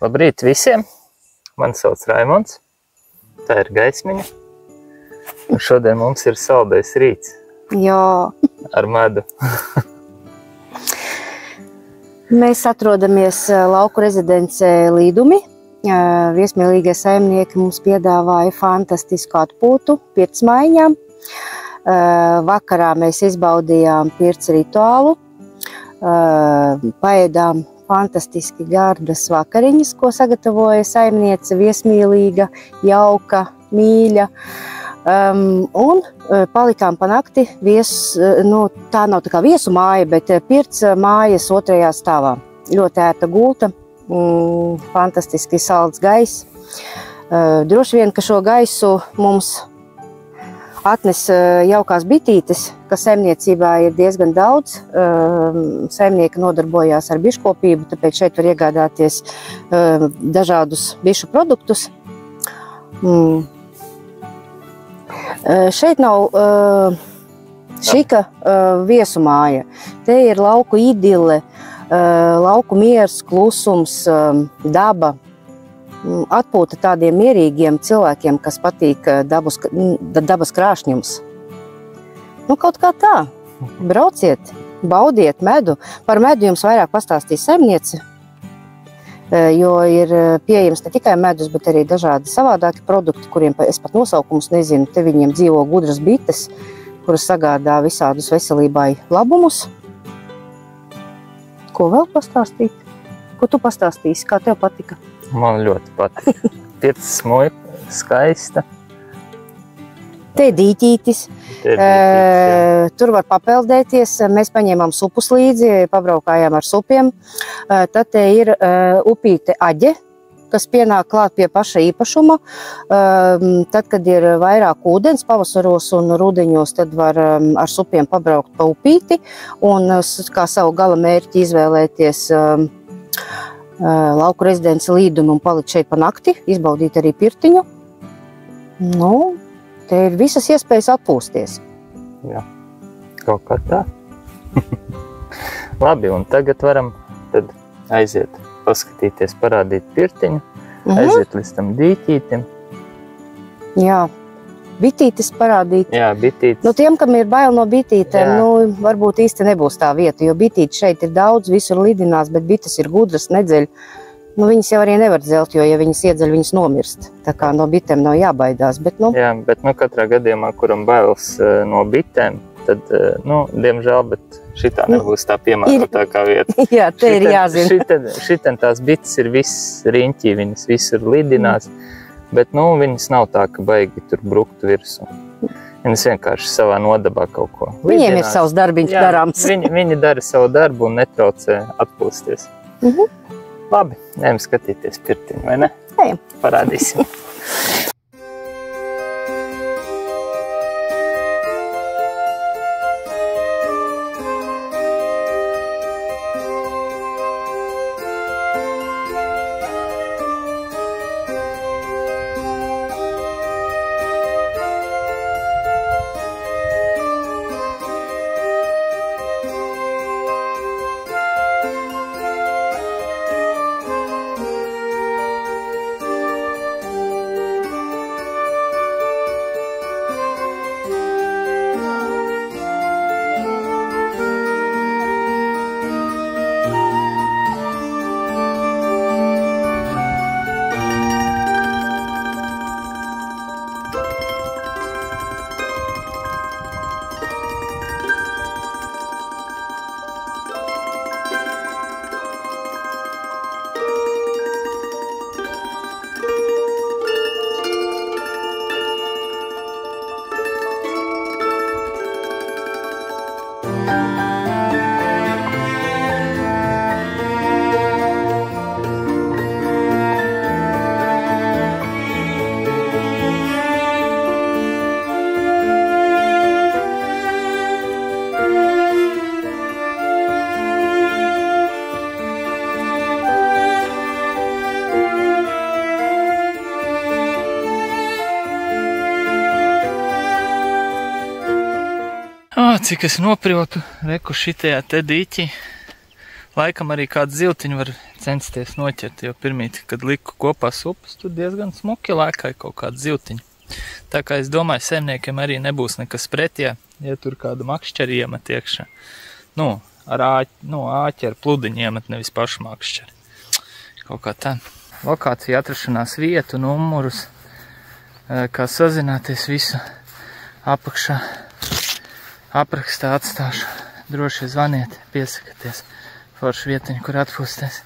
Labrīt visiem! Mani sauc Raimonds, tā ir Gaismiņa. Un šodien mums ir saldais rīts. Jā. Ar medu. Mēs atrodamies lauku rezidencē Līdumi. Viesmīlīgie saimnieki mums piedāvāja fantastisku atpūtu pirts maiņām. Vakarā mēs izbaudījām pirts rituālu. Paēdām fantastiski gardas vakariņas, ko sagatavoja saimniece, viesmīlīga, jauka, mīļa. Un palikām pa nakti tā nav tā kā viesu māja, bet pirts mājas otrajā stāvā. Ļoti ērta gulta, fantastiski salds gaiss. Droši vien, ka šo gaisu mums atnes jaukās bitītes, kas saimniecībā ir diezgan daudz. Saimnieki nodarbojās ar biškopību, tāpēc šeit var iegādāties dažādus bišu produktus. Šeit nav šika viesu māja. Te ir lauku idile, lauku miers, klusums, daba. Atpūta tādiem mierīgiem cilvēkiem, kas patīk dabas krāšņums. Kaut kā tā. Brauciet, baudiet medu. Par medu jums vairāk pastāstīs saimniece, jo ir pieejams ne tikai medus, bet arī dažādi savādāki produkti, kuriem es pat nosaukumus nezinu. Te viņiem dzīvo gudras bites, kuras sagādā visādus veselībai labumus. Ko vēl pastāstīt? Ko tu pastāstīsi? Kā tev patika? Man ļoti patīk. Pirts smuika, skaista. Te ir dīķītis. Tur var papeldēties. Mēs paņēmām supus līdzi, pabraukājām ar supiem. Tad te ir upīte Aģe, kas pienāk klāt pie paša īpašuma. Tad, kad ir vairāk ūdens pavasaros un rudeņos, tad var ar supiem pabraukt pa upīti un kā savu gala mērķi izvēlēties lauku rezidenci Līdumi un palikt šeit pa nakti, izbaudīt arī pirtiņu. Te ir visas iespējas atpūsties. Jā, kaut kā tā. Labi, un tagad varam aiziet, paskatīties, parādīt pirtiņu, aiziet līdz tam dīķītim. Jā. Bitītes parādīt. Jā, bitītes. Tiem, kam ir bail no bitītēm, varbūt īsti nebūs tā vieta, jo bitītes šeit ir daudz, visur lidinās, bet bites ir gudras, nedzeļ. Viņas jau arī nevar dzelt, jo, ja viņas iedzeļ, viņas nomirst. Tā kā no bitēm nav jābaidās, bet, Jā, bet, katrā gadījumā, kuram bailes no bitēm, tad, diemžēl, bet šitā nebūs tā piemērotākā vieta. Jā, te ir jāzina. Šitien tās bites ir viss riņķī, viņas visur lidinās. Bet, viņas nav tā, ka baigi tur bruktu virsū. Viņas vienkārši savā nodabā kaut ko lidinās. Viņiem ir savs darbiņš darāms. Viņi dara savu darbu un netraucē atpūsties. Labi, ejam skatīties pirtiņu, vai ne? Ejam. Parādīsim. Cik es nopriotu, reku šitajā te dīķi. Laikam arī kādu ziltiņu var censties noķert, jo pirmīt, kad liku kopā supas, tur diezgan smuki lēkai kaut kādu zivtiņu. Tā kā es domāju, saimniekiem arī nebūs nekas pretī, ja tur kādu makšķeri iemet iekšā. Ar āķi ar pludiņu iemet, nevis pašu makšķeri. Kaut kā tā. Lokācija, atrašanās vietu, numurus, kā sazināties, visu apakšā aprakstā atstāšu. Droši zvaniet, piesakaties. Foršu vietiņu, kur atpūsties.